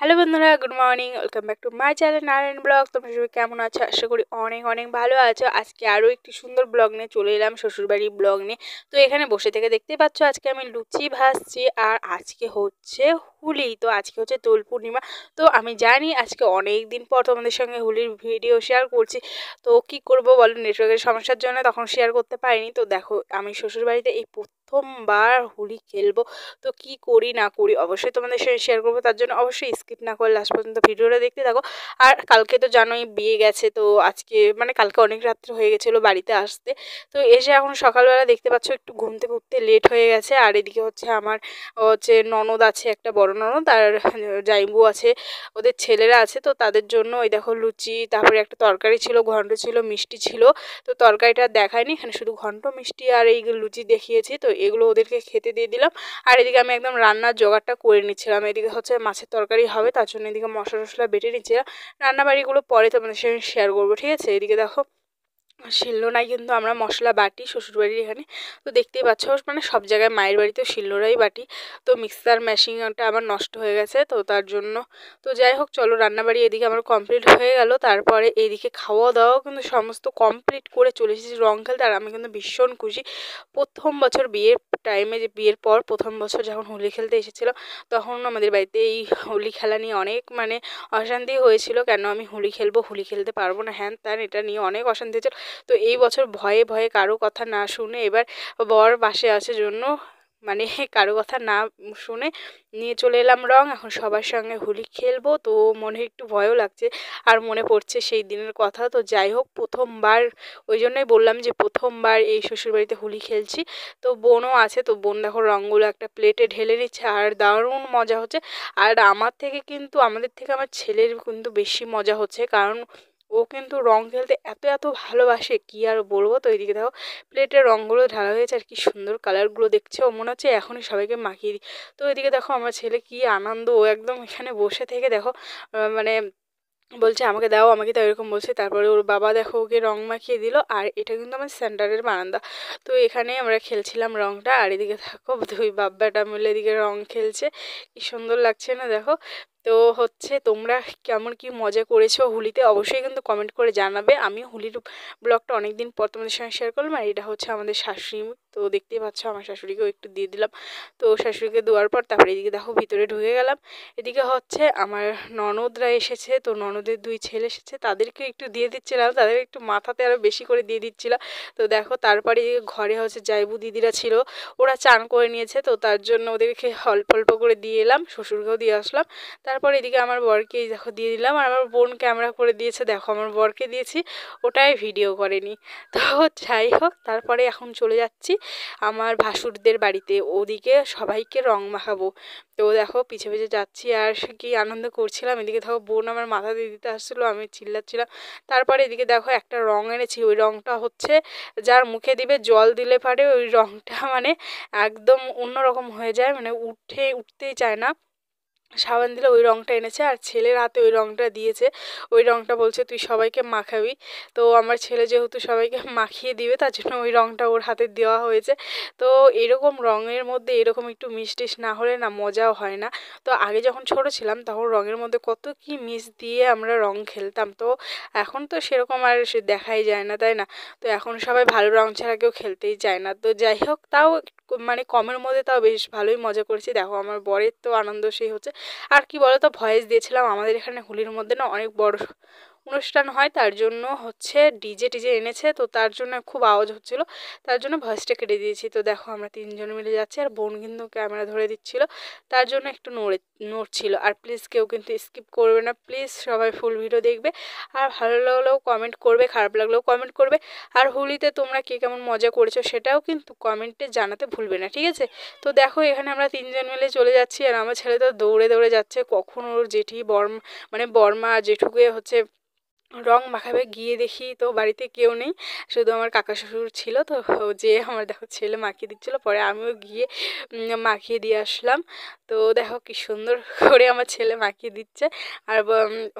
Hello বন্ধুরা, good morning. Welcome back to my channel Narayan blog. তোমরা সবাই কেমন আছো? আশা করি অনেক অনেক ভালো আছো। আজকে আরও একটি সুন্দর ব্লগ নিয়ে চলে এলাম, শ্বশুরবাড়ির ব্লগ নিয়ে। তো এখানে বসে থেকে দেখতে পাচ্ছ আজকে আমি লুচি ভাজছি, আর আজকে হচ্ছে হোলি। তো আজকে হচ্ছে দোল পূর্ণিমা। তো আমি জানি আজকে অনেক দিন পর তোমাদের সঙ্গে হোলির ভিডিও শেয়ার করছি। তো কি করব বলো, নেটওয়ার্কের সমস্যার জন্য তখন শেয়ার করতে পারিনি। তো দেখো, আমি শ্বশুরবাড়িতে এই প্রথমবার হোলি খেলবো। তো কি করি না করি অবশ্যই তোমাদের সঙ্গে শেয়ার করবো, তার জন্য অবশ্যই স্কিপ না করে লাস্ট পর্যন্ত ভিডিওটা দেখতে থাকো। আর কালকে তো জানোই বিয়ে গেছে, তো আজকে মানে কালকে অনেক রাত্রে হয়ে গেছিলো বাড়িতে আসতে। তো এসে এখন সকালবেলা দেখতে পাচ্ছ একটু ঘুম থেকে উঠতে লেট হয়ে গেছে। আর এদিকে হচ্ছে আমার হচ্ছে ননদ আছে, একটা বড় ননদ, আর জাইবু আছে, ওদের ছেলেরা আছে। তো তাদের জন্য ওই দেখো লুচি, তারপরে একটা তরকারি ছিল, ঘন্ট ছিল, মিষ্টি ছিল। তো তরকারিটা দেখায়নি, এখানে শুধু ঘন্ট, মিষ্টি আর এই লুচি দেখিয়েছি। তো এগুলো ওদেরকে খেতে দিয়ে দিলাম। আর এদিকে আমি একদম রান্নার জোগাড়টা করে নিচ্ছিলাম। এদিকে হচ্ছে মাছের তরকারি হবে, তার জন্য এদিকে মশলা টশলা বেটে নিচ্ছিলাম। রান্নাবাড়িগুলো পরে তোমাদের সঙ্গে শেয়ার করবো, ঠিক আছে? এদিকে দেখো শিলনোড়ায় কিন্তু আমরা মশলা বাটি শ্বশুরবাড়ির এখানে। তো দেখতেই পাচ্ছ, মানে সব জায়গায় মায়ের বাড়িতেও শিলনোড়াই বাটি। তো মিক্সার মেশিনটা আমার নষ্ট হয়ে গেছে, তো তার জন্য। তো যাই হোক, চলো রান্নাবাড়ি এদিকে আমার কমপ্লিট হয়ে গেল। তারপরে এইদিকে খাওয়া দাওয়াও কিন্তু সমস্ত কমপ্লিট করে চলে এসেছি রং খেলতে। আর আমি কিন্তু ভীষণ খুশি। প্রথম বছর বিয়ের টাইমে, যে বিয়ের পর প্রথম বছর যখন হোলি খেলতে এসেছিলাম, তখন আমাদের বাড়িতে এই হোলি খেলা নিয়ে অনেক মানে অশান্তি হয়েছিল। কেন আমি হোলি খেলবো, হোলি খেলতে পারবো না, হ্যান ত্যান, এটা নিয়ে অনেক অশান্তি হয়েছিল। তো এই বছর ভয়ে ভয়ে কারো কথা না শুনে, এবার বর পাশে আছে জন্য মানে কারো কথা না শুনে নিয়ে চলে এলাম রং। এখন সবার সঙ্গে হোলি খেলবো। তো মনে একটু ভয়ও লাগছে, আর মনে পড়ছে সেই দিনের কথা। তো যাই হোক, প্রথমবার, ওই জন্যই বললাম যে প্রথমবার এই শ্বশুরবাড়িতে হোলি খেলছি। তো বোনও আছে, তো বোন দেখো রঙগুলো একটা প্লেটে ঢেলে নিচ্ছে, আর দারুণ মজা হচ্ছে। আর আমার থেকে কিন্তু, আমাদের থেকে আমার ছেলের কিন্তু বেশি মজা হচ্ছে, কারণ ও কিন্তু রং খেলতে এত এত ভালোবাসে, কি আর বলবো। তো এইদিকে দেখো প্লেটের রঙগুলো ঢালা হয়েছে, আর কি সুন্দর কালারগুলো দেখছে। ও মনে হচ্ছে এখনই সবাইকে মাখিয়ে দিই। তো এদিকে দেখো আমার ছেলে কি আনন্দ, ও একদম এখানে বসে থেকে দেখো মানে বলছে আমাকে দাও, আমাকে দাও, এরকম বলছে। তারপরে ওর বাবা দেখো ওকে রং মাখিয়ে দিল। আর এটা কিন্তু আমার সেন্টারের বারান্দা। তো এখানে আমরা খেলছিলাম রংটা। আর এদিকে দেখো দুই বাব্বাটা মিলে এদিকে রং খেলছে, কি সুন্দর লাগছে না দেখো। তো হচ্ছে তোমরা কেমন কি মজা করেছো হোলিতে, অবশ্যই কিন্তু কমেন্ট করে জানাবে। আমি হোলির ব্লগটা অনেক দিন পর তোমাদের সঙ্গে শেয়ার করলাম। আর এটা হচ্ছে আমাদের শাশুড়ি। তো দেখতেই পাচ্ছ আমার শাশুড়িকেও একটু দিয়ে দিলাম। তো শাশুড়িকে দেওয়ার পর তারপরে এদিকে দেখো ভিতরে ঢুকে গেলাম। এদিকে হচ্ছে আমার ননদরা এসেছে, তো ননদের দুই ছেলে এসেছে, তাদেরকে একটু দিয়ে দিচ্ছিলাম, তাদের একটু মাথাতে আরও বেশি করে দিয়ে দিচ্ছিলাম। তো দেখো তারপরে ঘরে হচ্ছে জাইবু দিদিরা ছিল, ওরা চান করে নিয়েছে, তো তার জন্য ওদেরকে অল্প অল্প করে দিয়ে এলাম, শ্বশুরকেও দিয়ে আসলাম। তারপর এদিকে আমার বরকে দেখো দিয়ে দিলাম। আর আমার বোন ক্যামেরা করে দিয়েছে, দেখো আমার বরকে দিয়েছি, ওটাই ভিডিও করেনি। তো যাই হোক, তারপরে এখন চলে যাচ্ছি আমার ভাসুরদের বাড়িতে, ওদিকে সবাইকে রং মাখাবো। তো দেখো পিছে পিছে যাচ্ছি, আর কি আনন্দ করছিলাম। এদিকে দেখো বোন আমার মাথা দিয়ে দিতে আসছিলো, আমি চিল্লাচ্ছিলাম। তারপরে এদিকে দেখো একটা রং এনেছি, ওই রংটা হচ্ছে যার মুখে দিবে, জল দিলে পারে ওই রংটা মানে একদম অন্যরকম হয়ে যায়, মানে উঠতেই চায় না। সাবান দিলে ওই রংটা এনেছে, আর ছেলের হাতে ওই রংটা দিয়েছে। ওই রংটা বলছে তুই সবাইকে মাখাবি। তো আমার ছেলে যেহেতু সবাইকে মাখিয়ে দিবে, তার জন্য ওই রংটা ওর হাতে দেওয়া হয়েছে। তো এরকম রঙের মধ্যে এরকম একটু মিষ্টিস না হলে না মজাও হয় না। তো আগে যখন ছোট ছিলাম তখন রঙের মধ্যে কত কি মিশ দিয়ে আমরা রং খেলতাম। তো এখন তো সেরকম আর সে দেখাই যায় না, তাই না? তো এখন সবাই ভালো রং ছাড়া কেউ খেলতেই চায় না। তো যাই হোক, তাও মানে কমের মধ্যে তাও বেশ ভালোই মজা করেছি। দেখো আমার বরের তো আনন্দ সেই হচ্ছে। আর কি বলতো, ভয়েস দিয়েছিলাম, আমাদের এখানে হোলির মধ্যে না অনেক বড় অনুষ্ঠান হয়, তার জন্য হচ্ছে ডিজে টিজে এনেছে, তো তার জন্য খুব আওয়াজ হচ্ছিল, তার জন্য ভয়েসটা কেটে দিয়েছি। তো দেখো আমরা তিনজন মিলে যাচ্ছি, আর বোন কিন্তু ক্যামেরা ধরে দিচ্ছিল, তার জন্য একটু নড়ছিল। আর প্লিজ কেউ কিন্তু স্কিপ করবে না, প্লিজ সবাই ফুল ভিডিও দেখবে। আর ভালো লাগলেও কমেন্ট করবে, খারাপ লাগলেও কমেন্ট করবে। আর হোলিতে তোমরা কে কেমন মজা করেছো সেটাও কিন্তু কমেন্টে জানাতে ভুলবে না, ঠিক আছে? তো দেখো এখানে আমরা তিনজন মিলে চলে যাচ্ছি, আর আমার ছেলে তো দৌড়ে দৌড়ে যাচ্ছে, কখন ওর জেঠি মানে বর্মা আর জেঠুকে হচ্ছে রং মাখাবে, গিয়ে দেখি তো বাড়িতে কেউ নেই, শুধু আমার কাকা শ্বশুর ছিল। তো যে আমার দেখো ছেলে মাখিয়ে দিচ্ছিলো, পরে আমিও গিয়ে মাখিয়ে দিয়ে আসলাম। তো দেখো কি সুন্দর করে আমার ছেলে মাখিয়ে দিচ্ছে। আর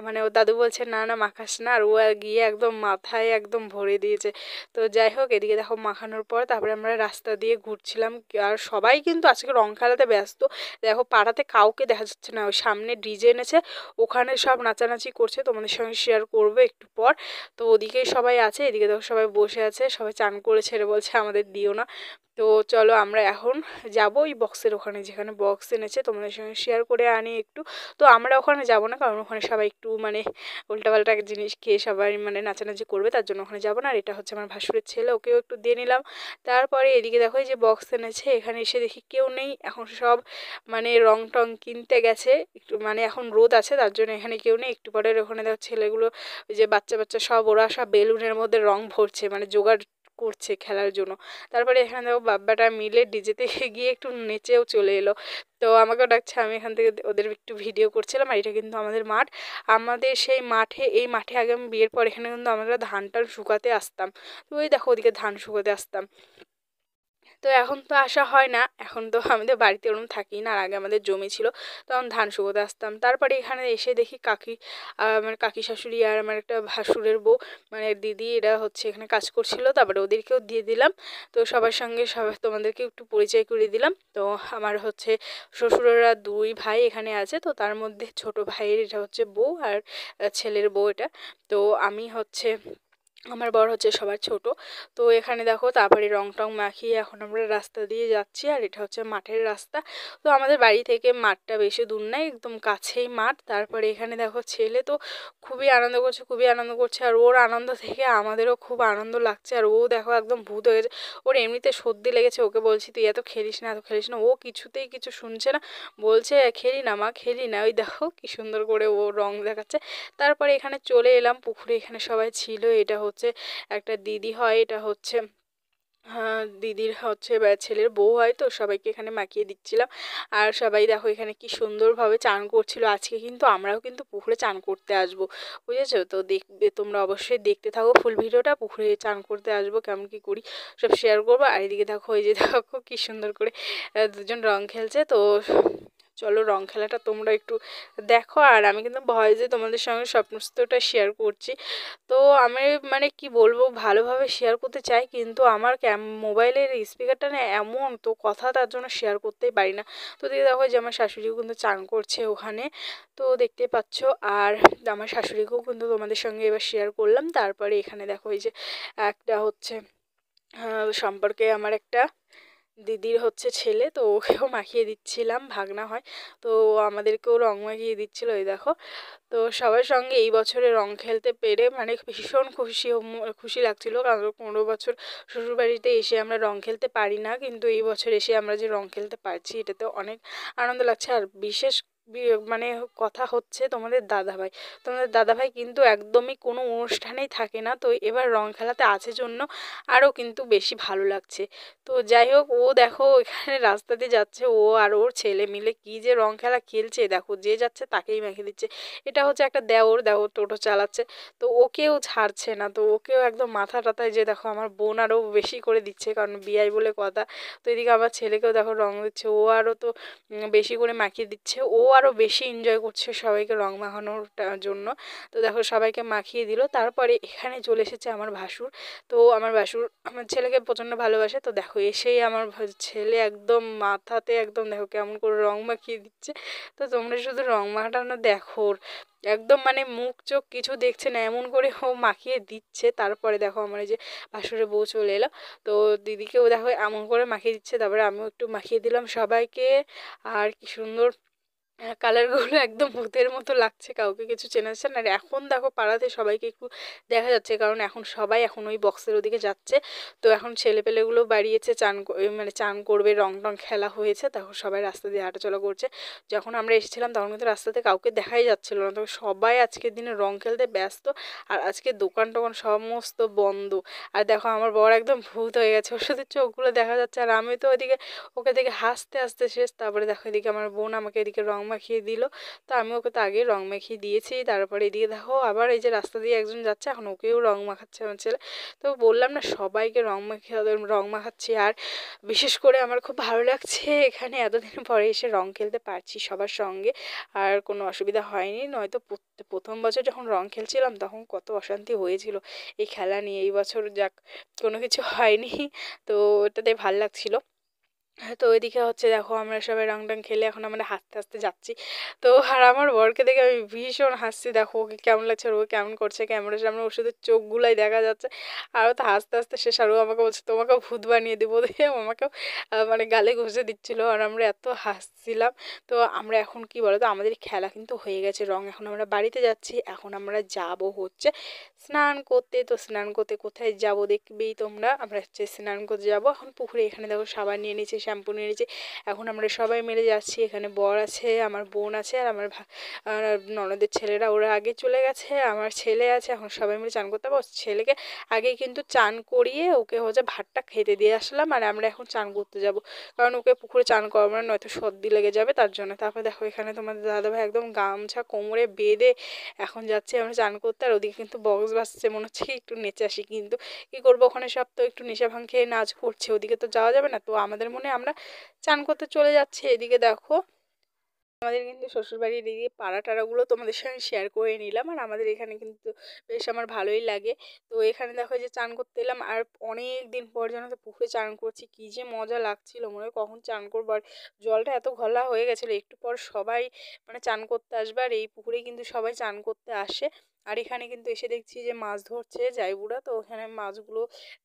মানে ও দাদু বলছে না না মাখাস না, আর ও গিয়ে একদম মাথায় একদম ভরে দিয়েছে। তো যাই হোক, এদিকে দেখো মাখানোর পর তারপরে আমরা রাস্তা দিয়ে ঘুরছিলাম। আর সবাই কিন্তু আজকে রং খেলাতে ব্যস্ত। দেখো পাড়াতে কাউকে দেখা যাচ্ছে না, ওই সামনে ডিজে এনেছে, ওখানে সব নাচানাচি করছে, তোমাদের সঙ্গে শেয়ার করবো একটু পর। তো ওদিকেই সবাই আছে, এদিকে দেখো সবাই বসে আছে, সবাই চান করে ছেড়ে বলছে আমাদের দিও না। তো চলো আমরা এখন যাবো ওই বক্সের ওখানে, যেখানে বক্স এনেছে তোমাদের সঙ্গে শেয়ার করে আনি একটু। তো আমরা ওখানে যাব না, কারণ ওখানে সবাই একটু মানে উল্টাপাল্টা জিনিস খেয়ে সবাই মানে নাচানাচি করবে, তার জন্য ওখানে যাবো না। আর এটা হচ্ছে আমার ভাসুরের ছেলে, ওকেও একটু দিয়ে নিলাম। তারপরে এদিকে দেখো এই যে বক্স এনেছে, এখানে এসে দেখি কেউ নেই, এখন সব মানে রং টং কিনতে গেছে একটু, মানে এখন রোদ আছে তার জন্য এখানে কেউ নেই। একটু পরে ওখানে দেখো ছেলেগুলো, ওই যে বাচ্চা বাচ্চা সব, ওরা সব বেলুনের মধ্যে রং ভরছে, মানে জোগাড় করছে খেলার জন্য। তারপরে এখানে দেখো বাব্বাটা মিলে ডিজেতে গিয়ে একটু নেচেও চলে এলো। তো আমাকেও ডাকছে, আমি এখান থেকে ওদের একটু ভিডিও করছিলাম। আর এটা কিন্তু আমাদের মাঠ, আমাদের সেই মাঠে, এই মাঠে আগে আমি বিয়ের পর এখানে কিন্তু আমরা ধান টান শুকাতে আসতাম। তো ওই দেখো ওদিকে ধান শুকাতে আসতাম। তো এখন তো আসা হয় না, এখন তো আমাদের বাড়িতে ওরকম থাকি না। আর আগে আমাদের জমি ছিল, তখন ধান শুকোতে আসতাম। তারপরে এখানে এসে দেখি কাকি, আমার কাকি শাশুড়ি আর আমার একটা ভাসুরের বউ, মানে দিদি, এরা হচ্ছে এখানে কাজ করছিল। তারপরে ওদেরকেও দিয়ে দিলাম। তো সবার সঙ্গে সবাই তোমাদেরকে একটু পরিচয় করে দিলাম। তো আমার হচ্ছে শ্বশুরেরা দুই ভাই এখানে আছে, তো তার মধ্যে ছোট ভাইয়ের এটা হচ্ছে বউ, আর ছেলের বউ এটা। তো আমি হচ্ছে, আমার বর হচ্ছে সবার ছোট। তো এখানে দেখো তারপরে রং টং মাখিয়ে এখন আমরা রাস্তা দিয়ে যাচ্ছি, আর এটা হচ্ছে মাঠের রাস্তা। তো আমাদের বাড়ি থেকে মাঠটা বেশি দূর নাই, একদম কাছেই মাঠ। তারপরে এখানে দেখো ছেলে তো খুবই আনন্দ করছে, খুবই আনন্দ করছে, আর ওর আনন্দ থেকে আমাদেরও খুব আনন্দ লাগছে। আর ও দেখো একদম ভূত হয়ে গেছে, ওর এমনিতে সর্দি লেগেছে, ওকে বলছি তুই এত খেলিস না, এত খেলিস না, ও কিছুতেই কিছু শুনছে না, বলছে খেলি না মা, খেলি না। ওই দেখো কি সুন্দর করে ও রং দেখাচ্ছে। তারপরে এখানে চলে এলাম পুকুরে, এখানে সবাই ছিল। এটা হচ্ছে একটা দিদি হয়, এটা হচ্ছে দিদির হচ্ছে ছেলের বউ হয়। তো সবাইকে এখানে মাখিয়ে দিচ্ছিলাম। আর সবাই দেখো এখানে কি সুন্দরভাবে চান করছিল। আজকে কিন্তু আমরাও কিন্তু পুকুরে চান করতে আসবো, বুঝেছো? তো দেখবে তোমরা, অবশ্যই দেখতে থাকো ফুল ভিডিওটা। পুকুরে চান করতে আসবো, কেমন কি করি সব শেয়ার করবো। আর এদিকে দেখো, এই যে দেখো কি সুন্দর করে দুজন রং খেলছে। তো চলো রং খেলাটা তোমরা একটু দেখো। আর আমি কিন্তু ভয়েসে তোমাদের সঙ্গে সমস্তটা শেয়ার করছি। তো আমি মানে কি বলবো, ভালোভাবে শেয়ার করতে চাই, কিন্তু আমার মোবাইলের স্পিকারটা না এমন, তো কথা তার জন্য শেয়ার করতেই পারি না। তো দিকে দেখো যে আমার শাশুড়িও কিন্তু চান করছে ওখানে, তো দেখতে পাচ্ছ। আর আমার শাশুড়িকেও কিন্তু তোমাদের সঙ্গে এবার শেয়ার করলাম। তারপরে এখানে দেখো এই যে একটা হচ্ছে সম্পর্কে আমার একটা দিদির হচ্ছে ছেলে, তো ওকেও মাখিয়ে দিচ্ছিলাম, ভাগনা হয়। তো আমাদেরকেও রং মাখিয়ে দিচ্ছিলো, এই দেখো। তো সবার সঙ্গে এই বছরে রং খেলতে পেরে মানে ভীষণ খুশি লাগছিল, কারণ 15 বছর শ্বশুরবাড়িতে এসে আমরা রং খেলতে পারি না, কিন্তু এই বছর এসে আমরা যে রং খেলতে পারছি এটাতে অনেক আনন্দ লাগছে। আর বিশেষ মানে কথা হচ্ছে তোমাদের দাদাভাই কিন্তু একদমই কোনো অনুষ্ঠানেই থাকে না, তো এবার রং খেলাতে আছে জন্য আরও কিন্তু বেশি ভালো লাগছে। তো যাই হোক, ও দেখো এখানে রাস্তা দিয়ে যাচ্ছে, ও আর ওর ছেলে মিলে কি যে রং খেলা খেলছে, দেখো যে যাচ্ছে তাকেই মেখে দিচ্ছে। এটা হচ্ছে একটা দেওর টোটো চালাচ্ছে, তো ওকেও ছাড়ছে না, তো ওকেও একদম মাথা টাথায়, যে দেখো আমার বোন আরও বেশি করে দিচ্ছে, কারণ বিয়াই বলে কথা। তো এদিকে আমার ছেলেকেও দেখো রং দিচ্ছে, ও আরও তো বেশি করে মাখিয়ে দিচ্ছে, ও আরও বেশি এনজয় করছে সবাইকে রং মাখানোর জন্য। তো দেখো সবাইকে মাখিয়ে দিল। তারপরে এখানে চলে এসেছে আমার ভাসুর। তো আমার ভাসুর আমার ছেলেকে প্রচণ্ড ভালোবাসে। তো দেখো এসেই আমার ছেলে একদম মাথাতে একদম দেখো কেমন করে রং মাখিয়ে দিচ্ছে। তো তোমরা শুধু রং মাখাটা দেখো, একদম মানে মুখ চোখ কিছু দেখছে না, এমন করে ও মাখিয়ে দিচ্ছে। তারপরে দেখো আমার এই যে ভাসুরের বউ চলে এলো, তো দিদিকেও দেখো এমন করে মাখিয়ে দিচ্ছে, তারপরে আমিও একটু মাখিয়ে দিলাম সবাইকে। আর কি সুন্দর কালারগুলো একদম ভূতের মতো লাগছে, কাউকে কিছু চেনা যাচ্ছে না। আর এখন দেখো পাড়াতে সবাইকে একটু দেখা যাচ্ছে, কারণ এখন সবাই এখন ওই বক্সের ওদিকে যাচ্ছে। তো এখন ছেলেপেলেগুলো বাড়িয়েছে, মানে চান করবে, রং টং খেলা হয়েছে, তখন সবাই রাস্তা দিয়ে হাঁটাচলা করছে। যখন আমরা এসেছিলাম তখন কিন্তু রাস্তাতে কাউকে দেখাই যাচ্ছিল না, তবে সবাই আজকের দিনে রং খেলতে ব্যস্ত। আর আজকে দোকান টোকান সমস্ত বন্ধ। আর দেখো আমার বর একদম ভূত হয়ে গেছে, ওর সাথে চোখগুলো দেখা যাচ্ছে। আর আমি তো ওদিকে ওকে দেখে হাসতে হাসতে শেষ। তারপরে দেখো এদিকে আমার বোন আমাকে এদিকে রং মাখিয়ে দিল। তো আমি ওকে তো আগেই রং মাখিয়ে দিয়েছি। তারপরে এদিকে দেখো আবার এই যে রাস্তা দিয়ে একজন যাচ্ছে, এখন ওকেও রং মাখাচ্ছে আমার ছেলে। তো বললাম না সবাইকে রং মাখাচ্ছি। আর বিশেষ করে আমার খুব ভালো লাগছে এখানে এতদিন পরে এসে রং খেলতে পারছি সবার সঙ্গে, আর কোনো অসুবিধা হয়নি। নয়তো প্রথম বছর যখন রং খেলছিলাম তখন কত অশান্তি হয়েছিল এই খেলা নিয়ে। এই বছর যাক কোনো কিছু হয়নি, তো ওটাতে ভাল লাগছিল। তো ওইদিকে হচ্ছে দেখো আমরা সবাই রং টং খেলে এখন আমরা হাসতে হাসতে যাচ্ছি। তো আর আমার বরকে দেখে আমি ভীষণ হাসছি, দেখো ওকে কেমন লাগছে আর ও কেমন করছে ক্যামেরার সামনে, ওর শুধু চোখগুলাই দেখা যাচ্ছে। আর ও তো হাসতে হাসতে শেষ, আর ও আমাকে বলছে তোমাকেও ভূত বানিয়ে দেবো, দিয়ে আমাকেও মানে গালে ঘষে দিচ্ছিলো, আর আমরা এত হাসছিলাম। তো আমরা এখন কি বলতো, আমাদের খেলা কিন্তু হয়ে গেছে রং, এখন আমরা বাড়িতে যাচ্ছি। এখন আমরা যাব হচ্ছে স্নান করতে। তো স্নান করতে কোথায় যাব দেখবেই তোমরা, আমরা হচ্ছে স্নান করতে যাব এখন পুকুরে। এখানে দেখো সাবান নিয়ে নিয়েছি, শ্যাম্পু নিয়ে নিয়েছি। এখন আমরা সবাই মিলে যাচ্ছি, এখানে বর আছে, আমার বোন আছে, আর আমার ননদের ছেলেরা, ওরা আগে চলে গেছে, আমার ছেলে আছে। এখন সবাই মিলে চান করতে যাবো। ছেলেকে আগে কিন্তু চান করিয়ে ওকে হচ্ছে ভাতটা খেতে দিয়ে আসলাম, আর আমরা এখন চান করতে যাব, কারণ ওকে পুকুরে চান করাবো না, নয়তো সর্দি লেগে যাবে তার জন্য। তারপর দেখো এখানে তোমাদের দাদাভাই একদম গামছা কোমরে বেঁধে এখন যাচ্ছি আমরা চান করতে। আর ওদিকে কিন্তু বক্স বাজছে, মনে হচ্ছে একটু নেচে আসি, কিন্তু কি করবো, ওখানে সব তো একটু নেশা ভাঙ খেয়ে নাচ করছে, ওদিকে তো যাওয়া যাবে না। তো আমাদের মনে আমরা চান করতে চলে যাচ্ছি। এদিকে দেখো আমাদের কিন্তু শ্বশুরবাড়ির এদিকে পাড়া টাড়াগুলো তোমাদের সঙ্গে শেয়ার করে নিলাম, আর আমাদের এখানে কিন্তু বেশ আমার ভালোই লাগে। তো এখানে দেখো যে চান করতে এলাম, আর অনেক দিন পর যেন তো পুকুরে চান করছি, কী যে মজা লাগছিল, মনে হয় কখন চান করবো। আর জলটা এত ঘোলা হয়ে গেছিলো, একটু পর সবাই মানে চান করতে আসবে, আর এই পুকুরে কিন্তু সবাই চান করতে আসে। আর এখানে কিন্তু এসে দেখছি যে মাছ ধরছে জাইবুড়া, তো ওখানে মাছগুলো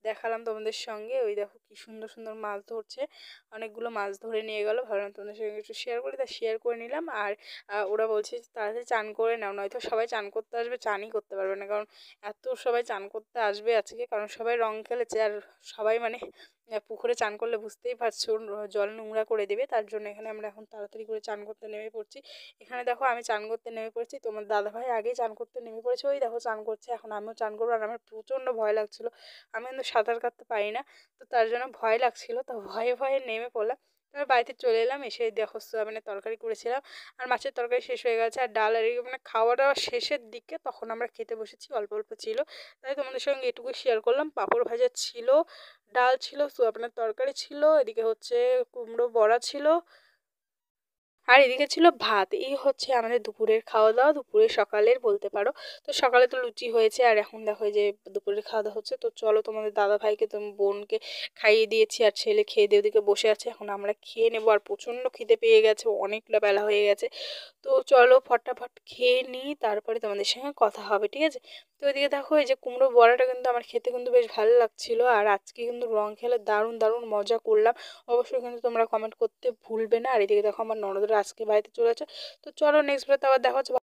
দেখালাম তোমাদের সঙ্গে। ওই দেখো কি সুন্দর সুন্দর মাছ ধরছে, অনেকগুলো মাছ ধরে নিয়ে গেলো, ভাবলাম তোমাদের সঙ্গে একটু শেয়ার করি, তা শেয়ার করে নিলাম। আর ওরা বলছে যে তাড়াতাড়ি চান করে নাও, নয়তো সবাই চান করতে আসবে, চানই করতে পারবে না, কারণ এত সবাই চান করতে আসবে আজকে, কারণ সবাই রং খেলেছে। আর সবাই মানে পুকুরে চান করলে বুঝতেই পারছো জল নোংরা করে দেবে, তার জন্য এখানে আমরা এখন তাড়াতাড়ি করে চান করতে নেমে পড়ছি। এখানে দেখো আমি চান করতে নেমে পড়ছি, তোমার দাদাভাই আগেই চান করতে নেমে পড়েছে, ওই দেখো চান করছে। এখন আমিও চান করবো, আর আমার প্রচণ্ড ভয় লাগছিলো, আমি কিন্তু সাঁতার কাটতে পারি না, তো তার জন্য ভয় লাগছিলো, তো ভয়ে ভয়ে নেমে পড়লাম। তারপর বাড়িতে চলে এলাম, এসে দেখো সোয়াবিনের তরকারি করেছিলাম, আর মাছের তরকারি শেষ হয়ে গেছে, আর ডাল, আর মানে খাওয়া দাওয়া শেষের দিকে তখন আমরা খেতে বসেছি, অল্প অল্প ছিল, তাই তোমাদের সঙ্গে এটুকুই শেয়ার করলাম। পাঁপড় ভাজা ছিল, ডাল ছিল, সোয়াবিনের তরকারি ছিল, এদিকে হচ্ছে কুমড়ো বড়া ছিল, আর এদিকে ছিল ভাত। এই হচ্ছে আমাদের দুপুরের খাওয়া দাওয়া, দুপুরের সকালের বলতে পারো। তো সকালে তো লুচি হয়েছে, আর এখন দেখো এই যে দুপুরের খাওয়া দাওয়া হচ্ছে। তো চলো তোমাদের দাদা ভাইকে, তুমি বোনকে খাইয়ে দিয়েছি, আর ছেলে খেয়ে দিয়ে ওদিকে বসে আছে, এখন আমরা খেয়ে নেবো। আর প্রচণ্ড খিদে পেয়ে গেছে, অনেকটা বেলা হয়ে গেছে। তো চলো ফটাফট খেয়ে নিই, তারপরে তোমাদের সঙ্গে কথা হবে, ঠিক আছে? তো ওইদিকে দেখো এই যে কুমড়ো বড়াটা কিন্তু আমার খেতে কিন্তু বেশ ভালো লাগছিল, আর আজকে কিন্তু রং খেলে দারুণ দারুণ মজা করলাম। অবশ্যই কিন্তু তোমরা কমেন্ট করতে ভুলবে না। আর এদিকে দেখো আমার ননদরা আজকে বাড়িতে চলে যাচ্ছে। তো চলো নেক্সট ভিডিওতে আবার দেখা হচ্ছে।